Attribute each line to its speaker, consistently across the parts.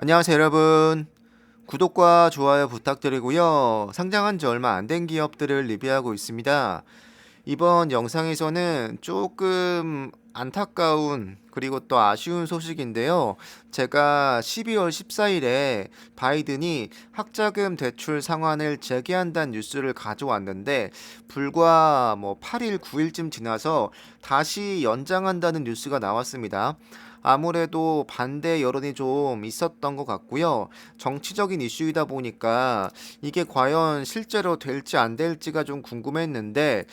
Speaker 1: 안녕하세요, 여러분. 구독과 좋아요 부탁드리고요. 상장한 지 얼마 안 된 기업들을 리뷰하고 있습니다. 이번 영상에서는 조금 안타까운 그리고 또 아쉬운 소식인데요. 제가 12월 14일에 바이든이 학자금 대출 상환을 재개한다는 뉴스를 가져왔는데 불과 8일, 9일쯤 지나서 다시 연장한다는 뉴스가 나왔습니다. 아무래도 반대 여론이 좀 있었던 것 같고요. 정치적인 이슈이다 보니까 이게 과연 실제로 될지 안 될지가 좀 궁금했는데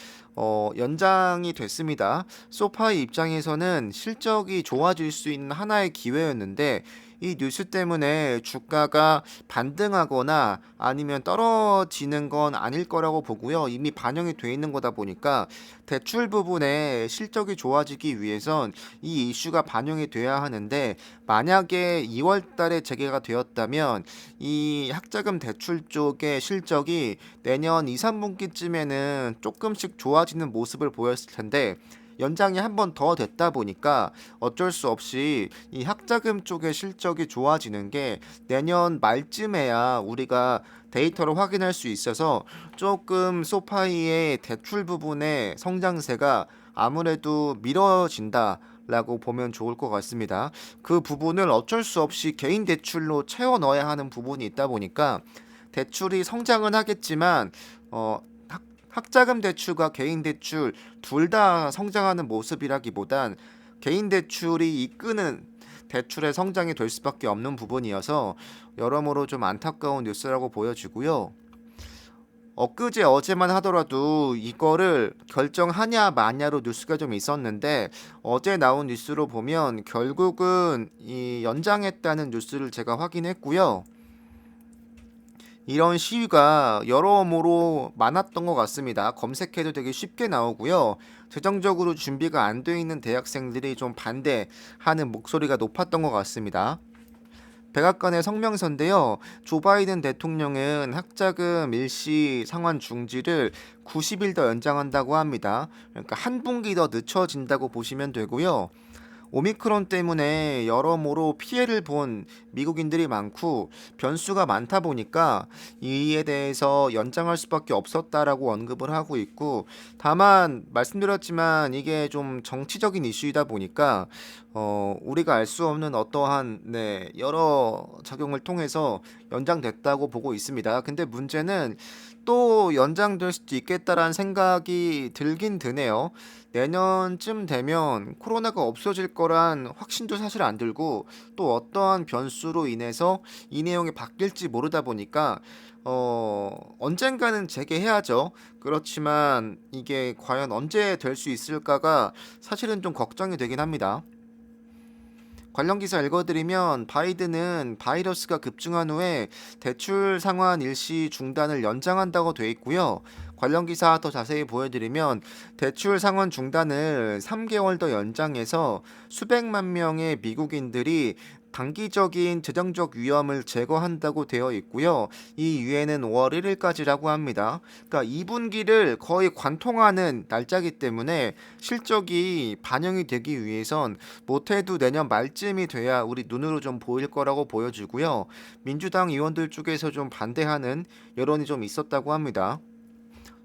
Speaker 1: 연장이 됐습니다. 소파의 입장에서는 실적이 좋아질 수 있는 하나의 기회였는데 이 뉴스 때문에 주가가 반등하거나 아니면 떨어지는 건 아닐 거라고 보고요. 이미 반영이 돼 있는 거다 보니까 대출 부분에 실적이 좋아지기 위해선 이 이슈가 반영이 돼야 하는데 만약에 2월 달에 재개가 되었다면 이 학자금 대출 쪽의 실적이 내년 2, 3분기쯤에는 조금씩 좋아지는 모습을 보였을 텐데 연장이 한 번 더 됐다 보니까 어쩔 수 없이 이 학자금 쪽의 실적이 좋아지는 게 내년 말쯤에야 우리가 데이터로 확인할 수 있어서 조금 소파이의 대출 부분의 성장세가 아무래도 미뤄진다. 라고 보면 좋을 것 같습니다. 그 부분을 어쩔 수 없이 개인 대출로 채워 넣어야 하는 부분이 있다 보니까 대출이 성장은 하겠지만 학자금 대출과 개인 대출 둘 다 성장하는 모습이라기보단 개인 대출이 이끄는 대출의 성장이 될 수밖에 없는 부분이어서 여러모로 좀 안타까운 뉴스라고 보여지고요. 엊그제 어제만 하더라도 이거를 결정하냐 마냐로 뉴스가 좀 있었는데 어제 나온 뉴스로 보면 결국은 이 연장했다는 뉴스를 제가 확인했고요. 이런 시위가 여러모로 많았던 것 같습니다. 검색해도 되게 쉽게 나오고요. 재정적으로 준비가 안 돼 있는 대학생들이 좀 반대하는 목소리가 높았던 것 같습니다. 백악관의 성명서인데요. 조 바이든 대통령은 학자금 일시 상환 중지를 90일 더 연장한다고 합니다. 그러니까 한 분기 더 늦춰진다고 보시면 되고요. 오미크론 때문에 여러모로 피해를 본 미국인들이 많고 변수가 많다 보니까 이에 대해서 연장할 수밖에 없었다라고 언급을 하고 있고 다만 말씀드렸지만 이게 좀 정치적인 이슈이다 보니까 우리가 알 수 없는 어떠한 여러 작용을 통해서 연장됐다고 보고 있습니다. 근데 문제는 또 연장될 수도 있겠다라는 생각이 들긴 드네요. 내년쯤 되면 코로나가 없어질 거란 확신도 사실 안 들고 또 어떠한 변수로 인해서 이 내용이 바뀔지 모르다 보니까 언젠가는 재개해야죠. 그렇지만 이게 과연 언제 될 수 있을까가 사실은 좀 걱정이 되긴 합니다. 관련 기사 읽어드리면 바이든은 바이러스가 급증한 후에 대출 상환 일시 중단을 연장한다고 돼 있고요. 관련 기사 더 자세히 보여드리면 대출 상환 중단을 3개월 더 연장해서 수백만 명의 미국인들이 단기적인 재정적 위험을 제거한다고 되어 있고요. 이 유예는 5월 1일까지라고 합니다. 그러니까 2분기를 거의 관통하는 날짜이기 때문에 실적이 반영이 되기 위해선 못해도 내년 말쯤이 돼야 우리 눈으로 좀 보일 거라고 보여지고요. 민주당 의원들 쪽에서 좀 반대하는 여론이 좀 있었다고 합니다.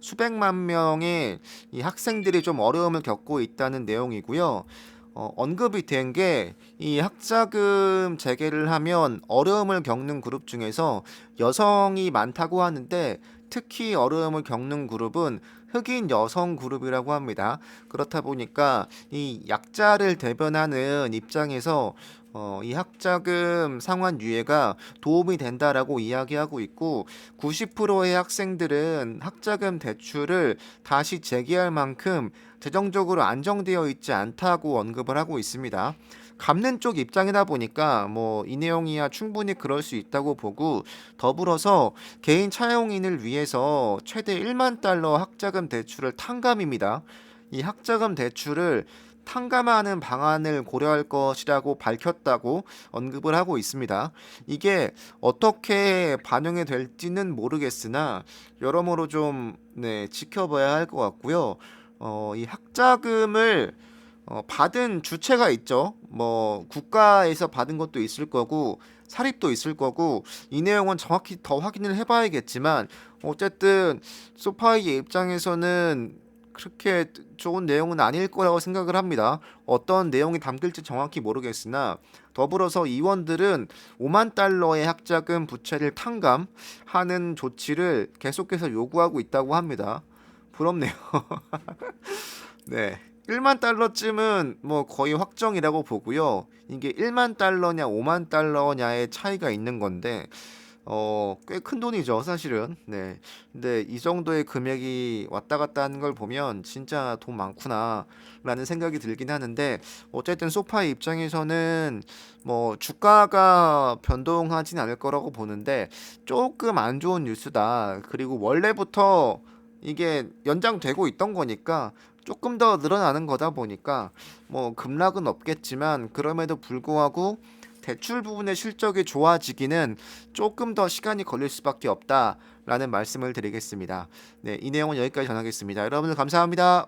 Speaker 1: 수백만 명의 이 학생들이 좀 어려움을 겪고 있다는 내용이고요. 언급이 된 게 이 학자금 재개를 하면 어려움을 겪는 그룹 중에서 여성이 많다고 하는데 특히 어려움을 겪는 그룹은 흑인 여성 그룹이라고 합니다. 그렇다 보니까 이 약자를 대변하는 입장에서 이 학자금 상환 유예가 도움이 된다라고 이야기하고 있고 90%의 학생들은 학자금 대출을 다시 재개할 만큼 재정적으로 안정되어 있지 않다고 언급을 하고 있습니다. 갚는 쪽 입장이다 보니까 이 내용이야 충분히 그럴 수 있다고 보고 더불어서 개인 차용인을 위해서 최대 1만 달러 학자금 대출을 탕감입니다. 이 학자금 대출을 탕감하는 방안을 고려할 것이라고 밝혔다고 언급을 하고 있습니다. 이게 어떻게 반영이 될지는 모르겠으나 여러모로 좀 지켜봐야 할 것 같고요. 이 학자금을 받은 주체가 있죠. 뭐 국가에서 받은 것도 있을 거고 사립도 있을 거고 이 내용은 정확히 더 확인을 해봐야겠지만 어쨌든 소파이의 입장에서는 그렇게 좋은 내용은 아닐 거라고 생각을 합니다. 어떤 내용이 담길지 정확히 모르겠으나 더불어서 의원들은 5만 달러의 학자금 부채를 탕감하는 조치를 계속해서 요구하고 있다고 합니다. 부럽네요. 네. 1만 달러쯤은 뭐 거의 확정이라고 보고요. 이게 1만 달러냐 5만 달러냐의 차이가 있는 건데 꽤 큰 돈이죠, 사실은. 네. 근데 이 정도의 금액이 왔다 갔다 하는 걸 보면 진짜 돈 많구나라는 생각이 들긴 하는데 어쨌든 소파의 입장에서는 뭐 주가가 변동하진 않을 거라고 보는데 조금 안 좋은 뉴스다. 그리고 원래부터 이게 연장되고 있던 거니까 조금 더 늘어나는 거다 보니까 뭐 급락은 없겠지만 그럼에도 불구하고 대출 부분의 실적이 좋아지기는 조금 더 시간이 걸릴 수밖에 없다라는 말씀을 드리겠습니다. 네, 이 내용은 여기까지 전하겠습니다. 여러분들 감사합니다.